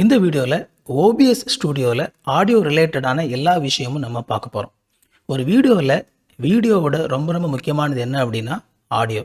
இந்த வீடியோவில் OBS ஸ்டுடியோவில் ஆடியோ ரிலேட்டடான எல்லா விஷயமும் நம்ம பார்க்க போகிறோம். ஒரு வீடியோவோட ரொம்ப முக்கியமானது என்ன அப்படின்னா ஆடியோ.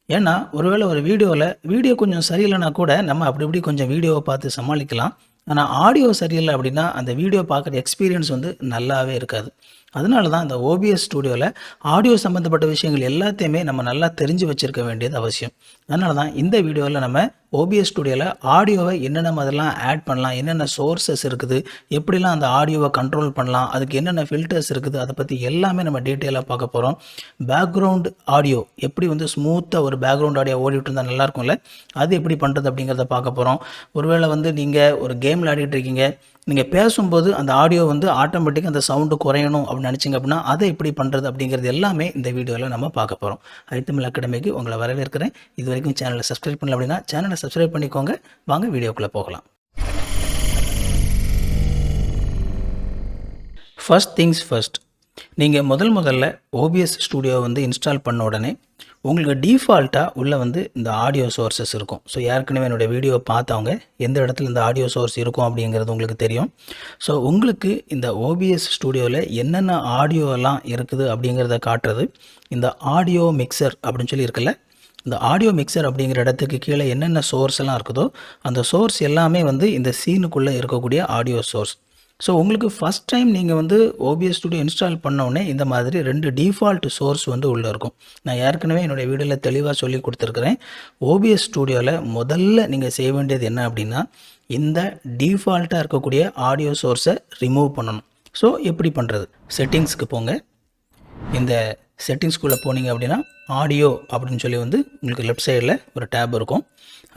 ஏன்னா ஒருவேளை ஒரு வீடியோ கொஞ்சம் சரியில்லைனா கூட நம்ம அப்படி இப்படி கொஞ்சம் வீடியோவை பார்த்து சமாளிக்கலாம். ஆனால் ஆடியோ சரியில்லை அப்படின்னா அந்த வீடியோ பார்க்குற எக்ஸ்பீரியன்ஸ் நல்லாவே இருக்காது. அதனால தான் இந்த OBS ஸ்டுடியோவில் ஆடியோ சம்மந்தப்பட்ட விஷயங்கள் எல்லாத்தையுமே நம்ம நல்லா தெரிஞ்சு வச்சுருக்க வேண்டியது அவசியம். அதனால தான் இந்த வீடியோவில் நம்ம OBS ஸ்டுடியோவில் ஆடியோவை என்னென்ன மாதிரிலாம் ஆட் பண்ணலாம், என்னென்ன சோர்ஸஸ் இருக்குது, எப்படிலாம் அந்த ஆடியோவை கண்ட்ரோல் பண்ணலாம், அதுக்கு என்னென்ன ஃபில்டர்ஸ் இருக்குது, அதை பற்றி எல்லாமே நம்ம டீட்டெயிலாக பார்க்க போகிறோம். பேக்ரவுண்ட் ஆடியோ எப்படி ஸ்மூத்தாக ஒரு பேக்ரவுண்ட் ஆடியோ ஓடிட்டு இருந்தால் நல்லாயிருக்கும்ல, அது எப்படி பண்ணுறது அப்படிங்கிறத பார்க்க போகிறோம். ஒருவேளை நீங்கள் ஒரு கேமில் ஆடிட்டு இருக்கீங்க, நீங்கள் பேசும்போது அந்த ஆடியோ ஆட்டோமேட்டிக்காக அந்த சவுண்டு குறையணும் அப்படின்னு நினச்சிங்க அப்படின்னா அதை எப்படி பண்ணுறது அப்படிங்கிறது எல்லாமே இந்த வீடியோவில் நம்ம பார்க்க போகிறோம். ஐத்தமிழ் அகாடமிக்கு உங்களை வரவேற்கிறேன். இது வரைக்கும் சேனலை சப்ஸ்கிரைப் பண்ணல அப்படின்னா சேனலை சப்ஸ்கிரைப் பண்ணிக்கோங்க. வாங்க வீடியோக்குள்ளே போகலாம். ஃபர்ஸ்ட் திங்ஸ் ஃபர்ஸ்ட், நீங்கள் முதல்ல OBS ஸ்டுடியோ இன்ஸ்டால் பண்ண உடனே உங்களுக்கு டிஃபால்ட்டாக உள்ள இந்த ஆடியோ சோர்ஸஸ் இருக்கும். ஸோ ஏற்கனவே என்னுடைய வீடியோவை பார்த்தவங்க எந்த இடத்துல இந்த ஆடியோ சோர்ஸ் இருக்கும் அப்படிங்கிறது உங்களுக்கு தெரியும். ஸோ உங்களுக்கு இந்த OBS ஸ்டுடியோவில் என்னென்ன ஆடியோலாம் இருக்குது அப்படிங்கிறத காட்டுறது இந்த ஆடியோ மிக்சர் அப்படின்னு சொல்லி இருக்குல்ல. இந்த ஆடியோ மிக்சர் அப்படிங்கிற இடத்துக்கு கீழே என்னென்ன சோர்ஸ் எல்லாம் இருக்குதோ அந்த சோர்ஸ் எல்லாமே இந்த சீனுக்குள்ளே இருக்கக்கூடிய ஆடியோ சோர்ஸ். ஸோ உங்களுக்கு ஃபஸ்ட் டைம் நீங்கள் OBS ஸ்டுடியோ இன்ஸ்டால் பண்ணோடனே இந்த மாதிரி 2 டிஃபால்ட் சோர்ஸ் உள்ளே இருக்கும். நான் ஏற்கனவே என்னுடைய வீடியோவில் தெளிவாக சொல்லி கொடுத்துருக்குறேன். OBS ஸ்டுடியோவில் முதல்ல நீங்கள் செய்ய வேண்டியது என்ன அப்படின்னா இந்த டிஃபால்ட்டாக இருக்கக்கூடிய ஆடியோ சோர்ஸை ரிமூவ் பண்ணணும். ஸோ எப்படி பண்ணுறது? செட்டிங்ஸ்க்கு போங்க. இந்த செட்டிங்ஸ்குள்ளே போனீங்க அப்படின்னா ஆடியோ அப்படின்னு சொல்லி உங்களுக்கு லெஃப்ட் சைடில் ஒரு டேப் இருக்கும்.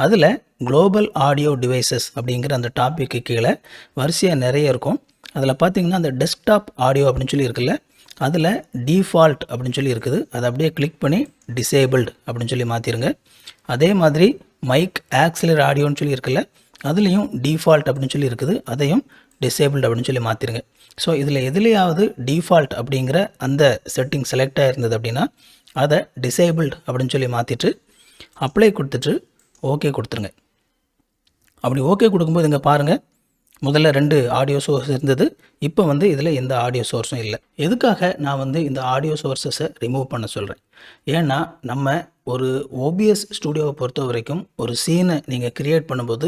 அதில் குளோபல் ஆடியோ டிவைசஸ் அப்படிங்கிற அந்த டாப்பிக்கு கீழே வரிசையாக நிறைய இருக்கும். அதில் பார்த்தீங்கன்னா அந்த டெஸ்க்டாப் ஆடியோ அப்படின்னு சொல்லி இருக்குல்ல, அதில் டிஃபால்ட் அப்படின்னு சொல்லி இருக்குது. அதை அப்படியே கிளிக் பண்ணி டிசேபிள்டு அப்படின்னு சொல்லி மாற்றிடுங்க. அதே மாதிரி மைக் ஆக்சிலர் ஆடியோன்னு சொல்லி இருக்குல்ல, அதுலேயும் டிஃபால்ட் அப்படின்னு சொல்லி இருக்குது. அதையும் டிசேபிள்டு அப்படின்னு சொல்லி மாற்றிடுங்க. ஸோ இதில் எதுலையாவது டிஃபால்ட் அப்படிங்கிற அந்த செட்டிங் செலக்ட் ஆகிருந்தது அப்படின்னா அதை டிசேபிள்டு அப்படின்னு சொல்லி மாற்றிட்டு அப்ளை கொடுத்துட்டு ஓகே கொடுத்துருங்க. அப்படி ஓகே கொடுக்கும்போது இங்கே பாருங்கள், முதல்ல 2 ஆடியோ சோர்ஸ் இருந்தது. இப்போ இதில் எந்த ஆடியோ சோர்ஸும் இல்லை. எதுக்காக நான் இந்த ஆடியோ சோர்ஸஸை ரிமூவ் பண்ண சொல்கிறேன்? ஏன்னா நம்ம ஒரு OBS ஸ்டுடியோவை பொறுத்த வரைக்கும் ஒரு சீனை நீங்கள் க்ரியேட் பண்ணும்போது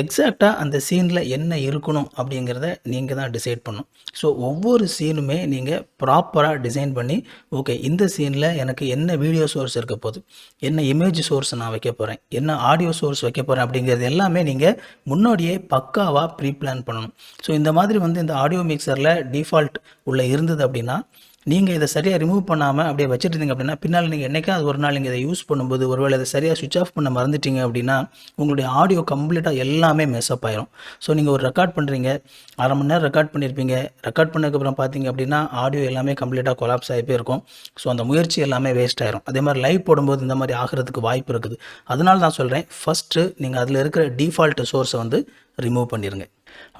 எக்ஸாக்டாக அந்த சீனில் என்ன இருக்கணும் அப்படிங்கிறத நீங்கள் தான் டிசைட் பண்ணணும். ஸோ ஒவ்வொரு சீனுமே நீங்கள் ப்ராப்பராக டிசைன் பண்ணி ஓகே இந்த சீனில் எனக்கு என்ன வீடியோ சோர்ஸ் இருக்க போகுது, என்ன இமேஜ் சோர்ஸ் நான் வைக்க போகிறேன், என்ன ஆடியோ சோர்ஸ் வைக்க போகிறேன் அப்படிங்கிறது எல்லாமே நீங்கள் முன்னாடியே பக்காவாக ப்ரீ பிளான் பண்ணணும். ஸோ இந்த மாதிரி இந்த ஆடியோ மிக்சரில் டிஃபால்ட் உள்ளே இருந்தது அப்படின்னா நீங்கள் இதை சரியாக ரிமூவ் பண்ணாமல் அப்படியே வச்சுட்டு இருந்தீங்க அப்படின்னா பின்னால் நீங்கள் என்றைக்காவது ஒரு நாள் நீங்கள் இதை யூஸ் பண்ணும்போது ஒருவேளை இதை சரியாக சுவிட்ச் ஆஃப் பண்ண மறந்துட்டீங்க அப்படின்னா உங்களுடைய ஆடியோ கம்ப்ளீட்டாக எல்லாமே மெஸ்அப் ஆயிரும். ஸோ நீங்கள் ஒரு ரெக்கார்ட் பண்ணுறீங்க, அரை மணி நேரம் ரெக்கார்ட் பண்ணியிருப்பீங்க, ரெக்கார்ட் பண்ணதுக்கப்புறம் பார்த்தீங்க அப்படின்னா ஆடியோ எல்லாமே கம்ப்ளீட்டாக கொலாப்ஸ் ஆகி போயிருக்கும். ஸோ அந்த முயற்சி எல்லாமே வேஸ்ட் ஆயிரும். அதே மாதிரி லைவ் போடும்போது இந்த மாதிரி ஆகிறதுக்கு வாய்ப்பு இருக்குது. அதனால தான் சொல்கிறேன், ஃபஸ்ட்டு நீங்கள் அதில் இருக்கிற டிஃபால்ட் சோர்ஸை ரிமூவ் பண்ணிடுங்க.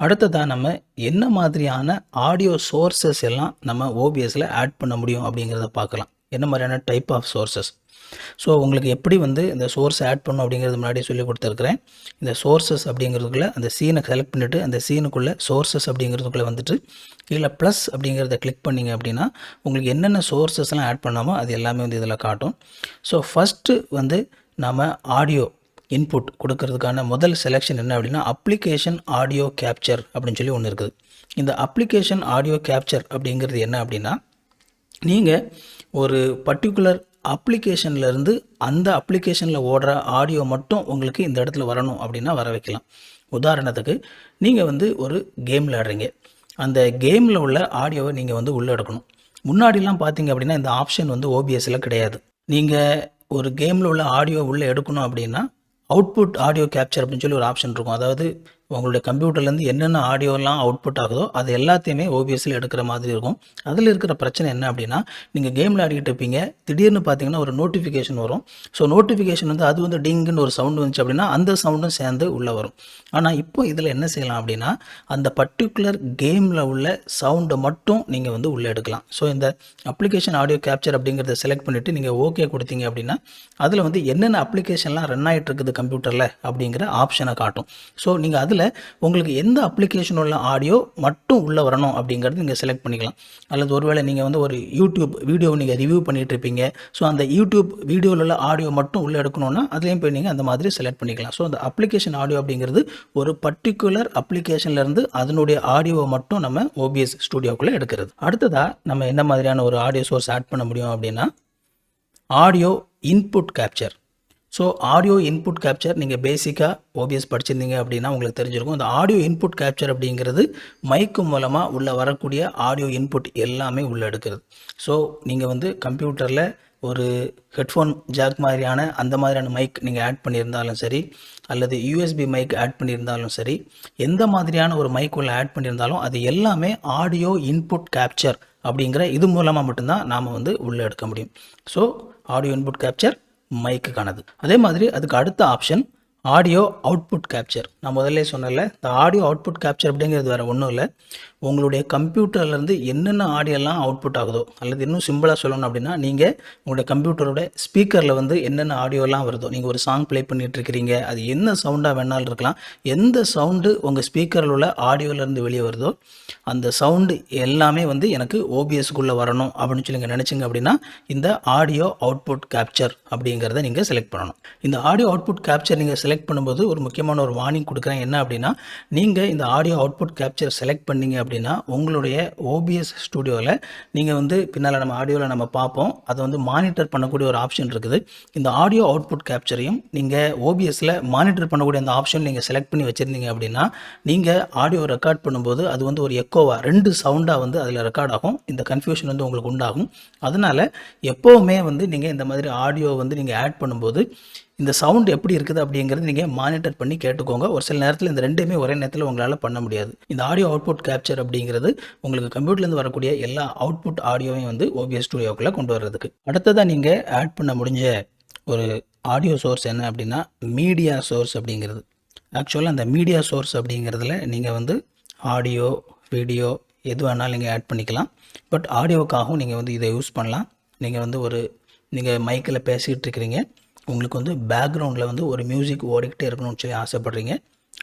அடுத்ததாக நம்ம என்ன மாதிரியான ஆடியோ சோர்ஸஸ் எல்லாம் நம்ம OBSல ஆட் பண்ண முடியும் அப்படிங்கிறத பார்க்கலாம். என்ன மாதிரியான டைப் ஆஃப் சோர்ஸஸ். ஸோ உங்களுக்கு எப்படி இந்த சோர்ஸ் ஆட் பண்ணணும் அப்படிங்கிறது முன்னாடி சொல்லி கொடுத்துருக்குறேன். இந்த சோர்ஸஸ் அப்படிங்கிறதுக்குள்ளே அந்த சீனை செலக்ட் பண்ணிவிட்டு அந்த சீனுக்குள்ளே சோர்ஸஸ் அப்படிங்கிறதுக்குள்ளே கீழே ப்ளஸ் அப்படிங்கிறத கிளிக் பண்ணிங்க அப்படின்னா உங்களுக்கு என்னென்ன சோர்ஸஸ்லாம் ஆட் பண்ணாமோ அது எல்லாமே இதில் காட்டும். ஸோ ஃபஸ்ட்டு நம்ம ஆடியோ இன்புட் கொடுக்கறதுக்கான முதல் செலெக்ஷன் என்ன அப்படின்னா அப்ளிகேஷன் ஆடியோ கேப்சர் அப்படின்னு சொல்லி ஒன்று இருக்குது. இந்த அப்ளிகேஷன் ஆடியோ கேப்சர் அப்படிங்கிறது என்ன அப்படின்னா நீங்கள் ஒரு பர்டிகுலர் அப்ளிகேஷன்லேருந்து அந்த அப்ளிகேஷனில் ஓடுற ஆடியோ மட்டும் உங்களுக்கு இந்த இடத்துல வரணும் அப்படின்னா வர வைக்கலாம். உதாரணத்துக்கு நீங்கள் ஒரு கேம் விளையாடுறீங்க, அந்த கேமில் உள்ள ஆடியோவை நீங்கள் உள்ளே எடுக்கணும். முன்னாடிலாம் பார்த்தீங்க அப்படின்னா இந்த ஆப்ஷன் OBSல கிடையாது. நீங்கள் ஒரு கேமில் உள்ள ஆடியோ உள்ளே எடுக்கணும் அப்படின்னா அவுட்புட் ஆடியோ கேப்சர் அப்படின்னு சொல்லி ஒரு ஆப்ஷன் இருக்கும். அதாவது உங்களுடைய கம்ப்யூட்டர்லேருந்து என்னென்ன ஆடியோலாம் அவுட்புட் ஆகுதோ அது எல்லாத்தையுமே OBSல எடுக்கிற மாதிரி இருக்கும். அதில் இருக்கிற பிரச்சனை என்ன அப்படின்னா நீங்கள் கேமில் ஆடிக்கிட்டு இருப்பீங்க, திடீர்னு பார்த்தீங்கன்னா ஒரு நோட்டிஃபிகேஷன் வரும். ஸோ நோட்டிஃபிகேஷன் அது டிங்குன்னு ஒரு சவுண்டு வந்துச்சு அப்படின்னா அந்த சவுண்டும் சேர்ந்து உள்ளே வரும். ஆனால் இப்போ இதில் என்ன செய்யலாம் அப்படின்னா அந்த பர்டிகுலர் கேமில் உள்ள சவுண்டை மட்டும் நீங்கள் உள்ளே எடுக்கலாம். ஸோ இந்த அப்ளிகேஷன் ஆடியோ கேப்சர் அப்படிங்கிறத செலக்ட் பண்ணிவிட்டு நீங்கள் ஓகே கொடுத்தீங்க அப்படின்னா அதில் என்னென்ன அப்ளிகேஷன்லாம் ரன் ஆகிட்டு இருக்குது கம்ப்யூட்டரில் அப்படிங்கிற ஆப்ஷனை காட்டும். ஸோ நீங்கள் அதில் இதில் உங்களுக்கு எந்த அப்ளிகேஷன் உள்ள ஆடியோ மட்டும் உள்ளே வரணும் அப்படிங்கிறது நீங்கள் செலக்ட் பண்ணிக்கலாம். அல்லது ஒருவேளை நீங்கள் வந்து ஒரு யூடியூப் வீடியோ நீங்கள் ரிவ்யூ பண்ணிகிட்டு இருப்பீங்க. ஸோ அந்த யூடியூப் வீடியோவில் உள்ள ஆடியோ மட்டும் உள்ளே எடுக்கணும்னா அதுலேயும் போய் நீங்கள் அந்த மாதிரி செலக்ட் பண்ணிக்கலாம். ஸோ அந்த அப்ளிகேஷன் ஆடியோ அப்படிங்கிறது ஒரு பர்டிகுலர் அப்ளிகேஷன்லேருந்து அதனுடைய ஆடியோவை மட்டும் நம்ம OBS ஸ்டுடியோக்குள்ளே எடுக்கிறது. அடுத்ததாக நம்ம என்ன மாதிரியான ஒரு ஆடியோ சோர்ஸ் ஆட் பண்ண முடியும் அப்படின்னா audio input capture. So audio input capture நீங்கள் பேசிக்காக OBS படிச்சிருந்தீங்க அப்படின்னா உங்களுக்கு தெரிஞ்சிருக்கும். இந்த ஆடியோ இன்புட் கேப்சர் அப்படிங்கிறது மைக்கு மூலமாக உள்ளே வரக்கூடிய ஆடியோ இன்புட் எல்லாமே உள்ளே எடுக்கிறது. ஸோ நீங்கள் வந்து கம்ப்யூட்டரில் ஒரு ஹெட்ஃபோன் ஜாக் மாதிரியான அந்த மாதிரியான மைக் நீங்கள் ஆட் பண்ணியிருந்தாலும் சரி, அல்லது USB மைக் ஆட் பண்ணியிருந்தாலும் சரி, எந்த மாதிரியான ஒரு மைக் உள்ள ஆட் பண்ணியிருந்தாலும் அது எல்லாமே ஆடியோ இன்புட் கேப்சர் அப்படிங்கிற இது மூலமாக மட்டும்தான் நாம் வந்து உள்ளே எடுக்க முடியும். ஸோ ஆடியோ இன்புட் கேப்சர் மைக்குக்கானது. அதே மாதிரி அதுக்கு அடுத்த ஆப்ஷன் ஆடியோ அவுட்புட் கேப்சர். நான் முதல்ல சொன்னல இந்த ஆடியோ அவுட்புட் கேப்சர் அப்படிங்கிறது வேறு ஒன்றும் இல்லை, உங்களுடைய கம்ப்யூட்டர்லேருந்து என்னென்ன ஆடியோலாம் அவுட்புட் ஆகுதோ, அல்லது இன்னும் சிம்பிளாக சொல்லணும் அப்படின்னா நீங்கள் உங்களுடைய கம்ப்யூட்டரோட ஸ்பீக்கரில் வந்து என்னென்ன ஆடியோலாம் வருதோ, நீங்கள் ஒரு சாங் ப்ளே பண்ணிகிட்ருக்கிறீங்க, அது என்ன சவுண்டாக வேணாலும் இருக்கலாம், எந்த சவுண்டு உங்கள் ஸ்பீக்கரில் உள்ள ஆடியோலேருந்து வெளியே வருதோ அந்த சவுண்டு எல்லாமே வந்து எனக்கு OBSக்குள்ளே வரணும் அப்படின்னு சொல்லி நீங்கள் நினச்சிங்க அப்படின்னா இந்த ஆடியோ அவுட்புட் கேப்சர் அப்படிங்கிறத நீங்கள் செலக்ட் பண்ணணும். இந்த ஆடியோ அவுட்புட் கேப்சர் நீங்கள் செலக்ட் பண்ணும்போது ஒரு முக்கியமான ஒரு வார்னிங் கொடுக்குறேன். என்ன அப்படின்னா நீங்கள் இந்த ஆடியோ அவுட்புட் கேப்சர் செலக்ட் பண்ணீங்க அப்படின்னா உங்களுடைய OBS ஸ்டுடியோவில் நீங்கள் வந்து பின்னால் நம்ம ஆடியோவில் நம்ம பார்ப்போம், அதை வந்து மானிட்டர் பண்ணக்கூடிய ஒரு ஆப்ஷன் இருக்குது. இந்த ஆடியோ அவுட்புட் கேப்சரையும் நீங்கள் OBSல மானிட்டர் பண்ணக்கூடிய அந்த ஆப்ஷன் நீங்கள் செலக்ட் பண்ணி வச்சுருந்தீங்க அப்படின்னா நீங்கள் ஆடியோ ரெக்கார்ட் பண்ணும்போது அது வந்து ஒரு எக்கோவாக 2 சவுண்டாக வந்து அதில் ரெக்கார்ட் ஆகும். இந்த கன்ஃபியூஷன் வந்து உங்களுக்கு உண்டாகும். அதனால் எப்போவுமே வந்து நீங்கள் இந்த மாதிரி ஆடியோ வந்து நீங்கள் ஆட் பண்ணும்போது இந்த சவுண்ட் எப்படி இருக்குது அப்படிங்கிறது நீங்கள் மானிட்டர் பண்ணி கேட்டுக்கோங்க. ஒரு சில நேரத்தில் இந்த ரெண்டுமே ஒரே நேரத்தில் உங்களால் பண்ண முடியாது. இந்த ஆடியோ அவுட்புட் கேப்சர் அப்படிங்கிறது உங்களுக்கு கம்ப்யூட்டர்லேருந்து வரக்கூடிய எல்லா அவுட்புட் ஆடியோவையும் வந்து OBS ஸ்டுடியோக்குள்ளே கொண்டு வர்றதுக்கு. அடுத்ததாக நீங்கள் ஆட் பண்ண முடிஞ்ச ஒரு ஆடியோ சோர்ஸ் என்ன அப்படின்னா மீடியா சோர்ஸ் அப்படிங்கிறது. ஆக்சுவலாக அந்த மீடியா சோர்ஸ் அப்படிங்கிறதுல நீங்கள் வந்து ஆடியோ வீடியோ எது வேணாலும் நீங்கள் ஆட் பண்ணிக்கலாம். பட் ஆடியோவுக்காகவும் நீங்கள் வந்து இதை யூஸ் பண்ணலாம். நீங்கள் வந்து நீங்கள் மைக்கில் பேசிகிட்டு இருக்கிறீங்க, உங்களுக்கு வந்து பேக்ரவுண்டில் வந்து ஒரு மியூசிக் ஓடிக்கிட்டே இருக்கணும்னு சொல்லி ஆசைப்பட்றீங்க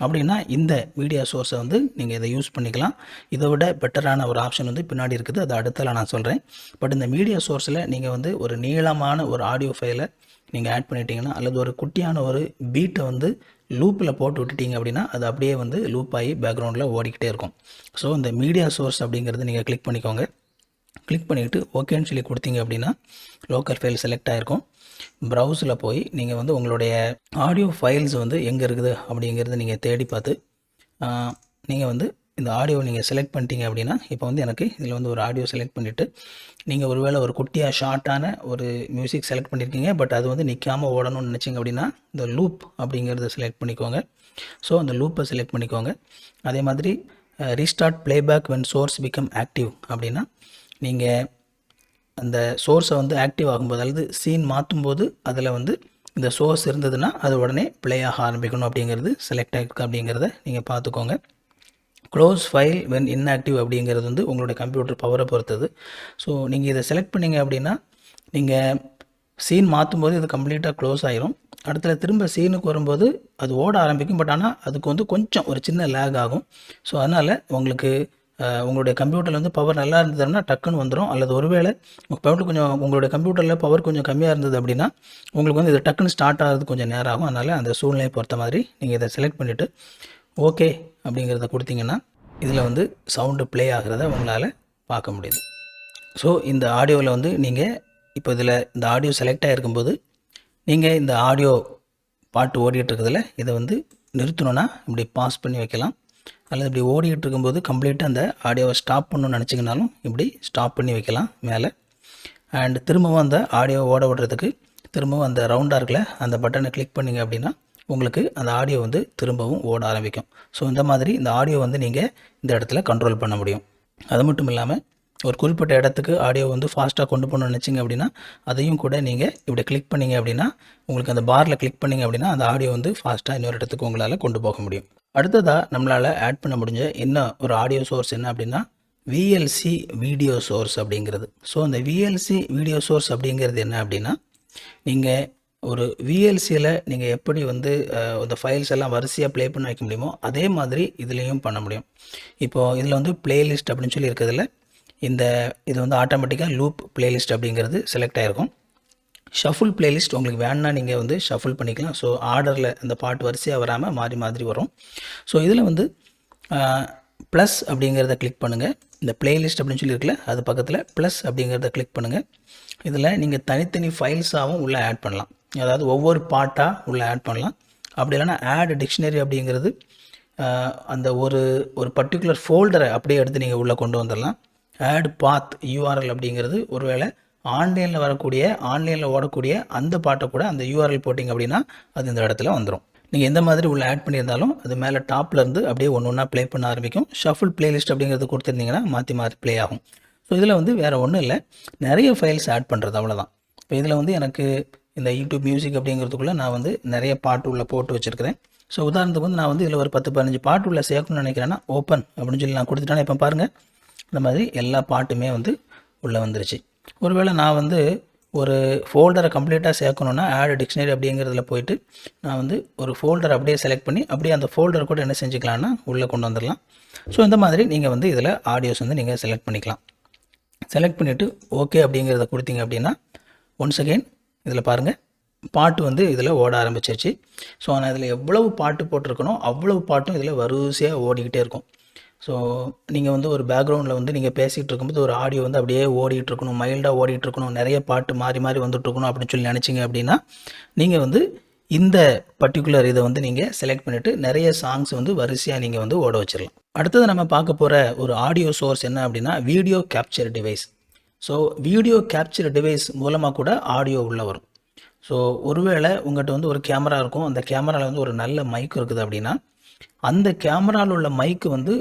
அப்படின்னா இந்த மீடியா சோர்ஸை வந்து நீங்கள் இதை யூஸ் பண்ணிக்கலாம். இதை விட பெட்டரான ஒரு ஆப்ஷன் வந்து பின்னாடி இருக்குது, அது அடுத்தல நான் சொல்கிறேன். பட் இந்த மீடியா சோர்ஸில் நீங்கள் வந்து ஒரு நீளமான ஒரு ஆடியோ ஃபைலை நீங்கள் ஆட் பண்ணிட்டீங்கன்னா அல்லது ஒரு குட்டியான ஒரு பீட்டை வந்து லூப்பில் போட்டு விட்டுட்டீங்க அப்படின்னா அது அப்படியே வந்து லூப் ஆகி பேக்ரவுண்டில் ஓடிக்கிட்டே இருக்கும். ஸோ இந்த மீடியா சோர்ஸ் அப்படிங்கிறது நீங்கள் கிளிக் பண்ணிக்கோங்க. கிளிக் பண்ணிவிட்டு ஓகேன்னு சொல்லி கொடுத்தீங்க அப்படின்னா லோக்கல் ஃபைல் செலக்ட் ஆகிருக்கும். ப்ரௌஸில் போய் நீங்கள் வந்து உங்களுடைய ஆடியோ ஃபைல்ஸ் வந்து எங்கே இருக்குது அப்படிங்கிறது நீங்கள் தேடி பார்த்து நீங்கள் வந்து இந்த ஆடியோ நீங்கள் செலக்ட் பண்ணிட்டீங்க அப்படின்னா இப்போ வந்து எனக்கு இதில் வந்து ஒரு ஆடியோ செலக்ட் பண்ணிவிட்டு நீங்கள் ஒருவேளை ஒரு குட்டியாக ஷார்ட்டான ஒரு மியூசிக் செலக்ட் பண்ணியிருக்கீங்க, பட் அது வந்து நிற்காமல் ஓடணும்னு நினச்சிங்க அப்படின்னா இந்த லூப் அப்படிங்கிறத செலக்ட் பண்ணிக்கோங்க. ஸோ அந்த லூப்பை செலக்ட் பண்ணிக்கோங்க. அதே மாதிரி restart playback when source become active அப்படின்னா நீங்கள் அந்த சோர்ஸை வந்து ஆக்டிவ் ஆகும்போது அல்லது சீன் மாற்றும்போது அதில் வந்து இந்த சோர்ஸ் இருந்ததுன்னா அது உடனே ப்ளே ஆக ஆரம்பிக்கணும் அப்படிங்கிறது செலக்ட் ஆகிருக்கு அப்படிங்கிறத நீங்கள் பார்த்துக்கோங்க. க்ளோஸ் ஃபைல் வென் இன்ஆக்டிவ் அப்படிங்கிறது வந்து உங்களுடைய கம்ப்யூட்டர் பவரை பொறுத்தது. ஸோ நீங்கள் இதை செலக்ட் பண்ணிங்க அப்படின்னா நீங்கள் சீன் மாற்றும்போது இது கம்ப்ளீட்டாக க்ளோஸ் ஆகிரும். அடுத்த திரும்ப சீனுக்கு வரும்போது அது ஓட ஆரம்பிக்கும். பட் ஆனால் அதுக்கு வந்து கொஞ்சம் ஒரு சின்ன லேக் ஆகும். ஸோ அதனால் உங்களுக்கு உங்களுடைய கம்ப்யூட்டரில் வந்து பவர் நல்லா இருந்ததுன்னா டக்குன்னு வந்துடும். அல்லது ஒருவேளை உங்களுடைய கம்ப்யூட்டரில் பவர் கொஞ்சம் கம்மியாக இருந்தது அப்படின்னா உங்களுக்கு வந்து இது டக்குன்னு ஸ்டார்ட் ஆகிறது கொஞ்சம் நேரம் ஆகும். அதனால் அந்த சூழ்நிலையை பொறுத்த மாதிரி நீங்கள் இதை செலக்ட் பண்ணிவிட்டு ஓகே அப்படிங்கிறத கொடுத்தீங்கன்னா இதில் வந்து சவுண்டு ப்ளே ஆகிறத உங்களால் பார்க்க முடியுது. ஸோ இந்த ஆடியோவில் வந்து நீங்கள் இப்போ இதில் இந்த ஆடியோ செலக்ட் ஆகிருக்கும்போது நீங்கள் இந்த ஆடியோ பாட்டு ஓடிட்டுருக்கிறதுல இதை வந்து நிறுத்தணுன்னா இப்படி பாஸ் பண்ணி வைக்கலாம். அல்லது இப்படி ஓடிக்கிட்டு இருக்கும்போது கம்ப்ளீட்டாக அந்த ஆடியோவை ஸ்டாப் பண்ணணும்னு நினச்சிங்கனாலும் இப்படி ஸ்டாப் பண்ணி வைக்கலாம் மேலே. அண்ட் திரும்பவும் அந்த ஆடியோ ஓட விடுறதுக்கு திரும்பவும் அந்த ரவுண்டாக இருக்கல அந்த பட்டனை கிளிக் பண்ணிங்க அப்படின்னா உங்களுக்கு அந்த ஆடியோ வந்து திரும்பவும் ஓட ஆரம்பிக்கும். ஸோ இந்த மாதிரி இந்த ஆடியோ வந்து நீங்கள் இந்த இடத்துல கண்ட்ரோல் பண்ண முடியும். அது மட்டும் இல்லாமல் ஒரு குறிப்பிட்ட இடத்துக்கு ஆடியோ வந்து ஃபாஸ்ட்டாக கொண்டு போகணும்னு நினச்சிங்க அப்படின்னா அதையும் கூட நீங்கள் இப்படி கிளிக் பண்ணிங்க அப்படின்னா உங்களுக்கு அந்த பாரில் கிளிக் பண்ணிங்க அப்படின்னா அந்த ஆடியோ வந்து ஃபாஸ்ட்டாக இன்னொரு இடத்துக்கு உங்களால் கொண்டு போக முடியும். அடுத்ததாக நம்மளால் ஆட் பண்ண முடிஞ்ச இன்னும் ஒரு ஆடியோ சோர்ஸ் என்ன அப்படின்னா VLC வீடியோ சோர்ஸ் அப்படிங்கிறது. ஸோ அந்த VLC வீடியோ சோர்ஸ் அப்படிங்கிறது என்ன அப்படின்னா நீங்கள் ஒரு விஎல்சியில் நீங்கள் எப்படி வந்து இந்த ஃபைல்ஸ் எல்லாம் வரிசையாக ப்ளே பண்ண வைக்க முடியுமோ அதே மாதிரி இதுலேயும் பண்ண முடியும். இப்போது இதில் வந்து பிளேலிஸ்ட் அப்படின்னு சொல்லி இருக்கிறதுல இது வந்து ஆட்டோமேட்டிக்காக லூப் பிளேலிஸ்ட் அப்படிங்கிறது செலக்ட் ஆகிருக்கும். ஷஃபுல் பிளேலிஸ்ட் உங்களுக்கு வேணுன்னா நீங்கள் வந்து ஷஃபுல் பண்ணிக்கலாம். ஸோ ஆர்டரில் அந்த பாட்டு வரிசையாக வராமல் மாறி மாதிரி வரும். ஸோ இதில் வந்து ப்ளஸ் அப்படிங்கிறத கிளிக் பண்ணுங்கள். இந்த பிளேலிஸ்ட் அப்படின்னு சொல்லி இருக்குல்ல அது பக்கத்தில் ப்ளஸ் அப்படிங்கிறத கிளிக் பண்ணுங்கள். இதில் நீங்கள் தனித்தனி ஃபைல்ஸாகவும் உள்ளே ஆட் பண்ணலாம். அதாவது ஒவ்வொரு பாட்டாக உள்ளே ஆட் பண்ணலாம். அப்படி இல்லைனா ஆட் டிக்ஷனரி அப்படிங்கிறது அந்த ஒரு பர்டிகுலர் ஃபோல்டரை அப்படியே எடுத்து நீங்கள் உள்ளே கொண்டு வந்துடலாம். ஆட் பாத் யூஆர்எல் அப்படிங்கிறது ஒருவேளை ஆன்லைனில் ஓடக்கூடிய அந்த பாட்டை கூட அந்த யூஆர்எல் போட்டிங்க அப்படின்னா அது இந்த இடத்துல வந்துடும். நீங்கள் எந்த மாதிரி உள்ள ஆட் பண்ணியிருந்தாலும் அது மேலே டாப்லேருந்து அப்படியே ஒன்று ஒன்றா ப்ளே பண்ண ஆரம்பிக்கும். ஷஃபுல் பிளேலிஸ்ட் அப்படிங்கிறது கொடுத்துருந்தீங்கன்னா மாற்றி ப்ளே ஆகும். ஸோ இதில் வந்து வேறு ஒன்றும் இல்லை, நிறைய ஃபைல்ஸ் ஆட் பண்ணுறது அவ்வளோதான். இப்போ இதில் வந்து எனக்கு இந்த யூடியூப் மியூசிக் அப்படிங்கிறதுக்குள்ளே நான் வந்து நிறைய பாட்டு உள்ள போட்டு வச்சுருக்கிறேன். ஸோ உதாரணத்துக்கு வந்து நான் வந்து இதில் ஒரு 10-15 பாட்டு உள்ள சேர்க்கணும்னு நினைக்கிறேன்னா ஓப்பன் அப்படின்னு சொல்லி நான் கொடுத்துட்டேன்னா இப்போ பாருங்கள் இந்த மாதிரி எல்லா பாட்டுமே வந்து உள்ளே வந்துருச்சு. ஒருவேளை நான் வந்து ஒரு ஃபோல்டரை கம்ப்ளீட்டாக சேர்க்கணுன்னா ஆட் டிக்ஷனரி அப்படிங்கிறதுல போயிட்டு நான் வந்து ஒரு ஃபோல்டர் அப்படியே செலக்ட் பண்ணி அப்படியே அந்த ஃபோல்டரை கூட என்ன செஞ்சுக்கலான்னா உள்ளே கொண்டு வந்துடலாம். ஸோ இந்த மாதிரி நீங்கள் வந்து இதில் ஆடியோஸ் வந்து நீங்கள் செலக்ட் பண்ணிக்கலாம். செலக்ட் பண்ணிவிட்டு ஓகே அப்படிங்கிறத கொடுத்தீங்க அப்படின்னா ஒன்ஸ் அகெயின் இதில் பாருங்கள் பாட்டு வந்து இதில் ஓட ஆரம்பிச்சிருச்சு. ஸோ நான் இதில் எவ்வளவு பாட்டு போட்டிருக்கணும் அவ்வளவு பாட்டும் இதில் வரிசையாக ஓடிக்கிட்டே இருக்கும். ஸோ நீங்கள் வந்து ஒரு பேக்ரவுண்டில் வந்து நீங்கள் பேசிகிட்டு இருக்கும்போது ஒரு ஆடியோ வந்து அப்படியே ஓடிட்டுருக்கணும், மைல்டாக ஓடிட்டுருக்கணும், நிறைய பாட்டு மாறி மாறி வந்துட்டுருக்கணும் அப்படின்னு சொல்லி நினச்சிங்க அப்படின்னா நீங்கள் வந்து இந்த பர்டிகுலர் இதை வந்து நீங்கள் செலக்ட் பண்ணிவிட்டு நிறைய சாங்ஸ் வந்து வரிசையாக நீங்கள் வந்து ஓட வச்சிடலாம். அடுத்தது நம்ம பார்க்க போகிற ஒரு ஆடியோ சோர்ஸ் என்ன அப்படின்னா video capture device. So video capture device மூலமாக கூட ஆடியோ உள்ளே வரும். ஸோ ஒருவேளை உங்கள்கிட்ட வந்து ஒரு கேமரா இருக்கும், அந்த கேமராவில் வந்து ஒரு நல்ல மைக் இருக்குது அப்படின்னா அந்த கேமராவில் உள்ள மைக்கு வந்து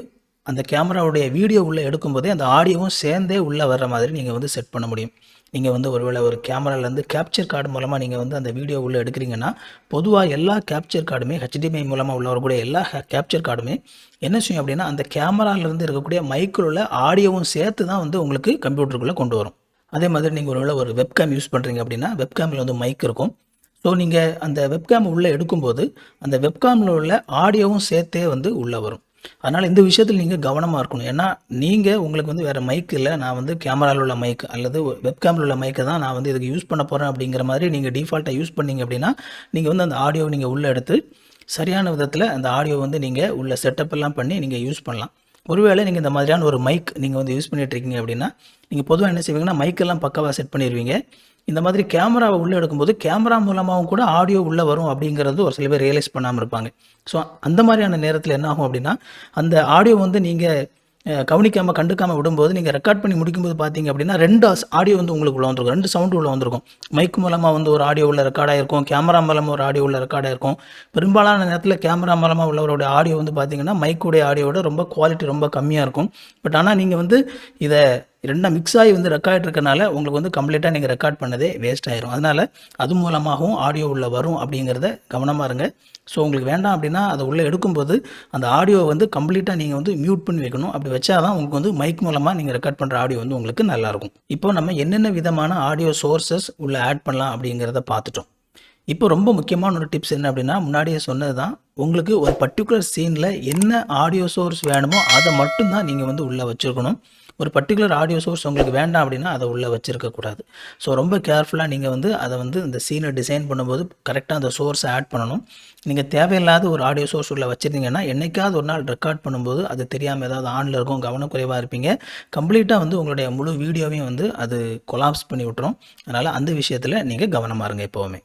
அந்த கேமராவுடைய வீடியோ உள்ளே எடுக்கும்போதே அந்த ஆடியோவும் சேர்ந்தே உள்ளே வர்ற மாதிரி நீங்கள் வந்து செட் பண்ண முடியும். நீங்கள் வந்து ஒருவேளை ஒரு கேமராலேருந்து கேப்சர் கார்டு மூலமாக நீங்கள் வந்து அந்த வீடியோ உள்ளே எடுக்கிறீங்கன்னா பொதுவாக எல்லா கேப்சர் கார்டுமே HDMI மூலமாக உள்ள வரக்கூடிய எல்லா கேப்சர் கார்டுமே என்ன செய்யும் அப்படின்னா அந்த கேமராலேருந்து இருக்கக்கூடிய மைக்கில் உள்ள ஆடியோவும் சேர்த்து தான் வந்து உங்களுக்கு கம்ப்யூட்டருக்குள்ளே கொண்டு வரும். அதே மாதிரி நீங்கள் ஒருவேளை ஒரு வெப்கேம் யூஸ் பண்ணுறீங்க அப்படின்னா வெப்கேமில் வந்து மைக் இருக்கும். ஸோ நீங்கள் அந்த வெப்கேம் உள்ளே எடுக்கும்போது அந்த வெப்கேமில் உள்ள ஆடியோவும் சேர்த்தே வந்து உள்ளே வரும். அதனால் இந்த விஷயத்தில் நீங்கள் கவனமாக இருக்கணும். ஏன்னா நீங்கள் உங்களுக்கு வந்து வேறு மைக் இல்லை, நான் வந்து கேமராவில் உள்ள மைக் அல்லது வெப்கேமில் உள்ள மைக்கை தான் நான் வந்து இதுக்கு யூஸ் பண்ண போகிறேன் அப்படிங்கிற மாதிரி நீங்கள் டிஃபால்ட்டாக யூஸ் பண்ணிங்க அப்படின்னா நீங்கள் வந்து அந்த ஆடியோவை நீங்கள் உள்ளே எடுத்து சரியான விதத்தில் அந்த ஆடியோ வந்து நீங்கள் உள்ள செட்டப் எல்லாம் பண்ணி நீங்கள் யூஸ் பண்ணலாம். ஒருவேளை நீங்கள் இந்த மாதிரியான ஒரு மைக் நீங்கள் வந்து யூஸ் பண்ணிகிட்ருக்கீங்க அப்படின்னா நீங்கள் பொதுவாக என்ன செய்வீங்கன்னா மைக்கெல்லாம் பக்காவாக செட் பண்ணிடுவீங்க. இந்த மாதிரி கேமராவை உள்ளே எடுக்கும்போது கேமரா மூலமாகவும் கூட ஆடியோ உள்ளே வரும் அப்படிங்கிறது ஒரு சில பேர் ரியலைஸ் பண்ணாமல் இருப்பாங்க. ஸோ அந்த மாதிரியான நேரத்தில் என்ன ஆகும் அப்படின்னா அந்த ஆடியோ வந்து நீங்கள் கவனிக்காமல் கண்டுக்காமல் விடும்போது நீங்கள் ரெக்கார்ட் பண்ணி முடிக்கும்போது பார்த்தீங்க அப்படின்னா 2 ஆடியோ வந்து உங்களுக்கு உள்ள வந்திருக்கும், 2 சவுண்டு உள்ள வந்திருக்கும். மைக் மூலமாக வந்து ஒரு ஆடியோ உள்ள ரெக்கார்டாக இருக்கும், கேமரா மூலமாக ஒரு ஆடியோ உள்ள ரெக்கார்டாக இருக்கும். பெரும்பாலான நேரத்தில் கேமரா மூலமாக உள்ளவருடைய ஆடியோ வந்து பார்த்தீங்கன்னா மைக்குடைய ஆடியோட ரொம்ப குவாலிட்டி ரொம்ப கம்மியாக இருக்கும். பட் ஆனால் நீங்கள் வந்து இதை 2 மிக்ஸ் ஆகி வந்து ரெக்கார்ட் இருக்கனால உங்களுக்கு வந்து கம்ப்ளீட்டாக நீங்கள் ரெக்கார்ட் பண்ணதே வேஸ்ட் ஆயிரும். அதனால் அது மூலமாகவும் ஆடியோ உள்ளே வரும் அப்படிங்கிறத கவனமாக இருங்க. ஸோ உங்களுக்கு வேண்டாம் அப்படின்னா அதை உள்ளே எடுக்கும்போது அந்த ஆடியோ வந்து கம்ப்ளீட்டாக நீங்கள் வந்து மியூட் பண்ணி வைக்கணும். அப்படி வச்சா தான் உங்களுக்கு வந்து மைக் மூலமாக நீங்கள் ரெக்கார்ட் பண்ணுற ஆடியோ வந்து உங்களுக்கு நல்லாயிருக்கும். இப்போ நம்ம என்னென்ன விதமான ஆடியோ சோர்ஸஸ் உள்ளே ஆட் பண்ணலாம் அப்படிங்கிறத பார்த்துட்டோம். இப்போ ரொம்ப முக்கியமான ஒரு டிப்ஸ் என்ன அப்படின்னா முன்னாடியே சொன்னது தான், உங்களுக்கு ஒரு பர்டிகுலர் சீனில் என்ன ஆடியோ சோர்ஸ் வேணுமோ அதை மட்டும்தான் நீங்கள் வந்து உள்ளே வச்சுருக்கணும். ஒரு பர்டிகுலர் ஆடியோ சோர்ஸ் உங்களுக்கு வேண்டாம் அப்படின்னா அதை உள்ளே வச்சுருக்கக்கூடாது. ஸோ ரொம்ப கேர்ஃபுல்லாக நீங்கள் வந்து அதை வந்து இந்த சீனை டிசைன் பண்ணும்போது கரெக்டாக அந்த சோர்ஸை ஆட் பண்ணணும். நீங்கள் தேவையில்லாத ஒரு ஆடியோ சோர்ஸ் உள்ளே வச்சுருந்தீங்கன்னா என்றைக்காவது ஒரு நாள் ரெக்கார்ட் பண்ணும்போது அது தெரியாமல் ஏதாவது ஆனில் இருக்கும், கவனக்குறைவாக இருப்பீங்க, கம்ப்ளீட்டாக வந்து உங்களுடைய முழு வீடியோவையும் வந்து அது கொலாப்ஸ் பண்ணி விட்டுரும். அதனால் அந்த விஷயத்தில் நீங்கள் கவனமாக இருங்க எப்போவுமே.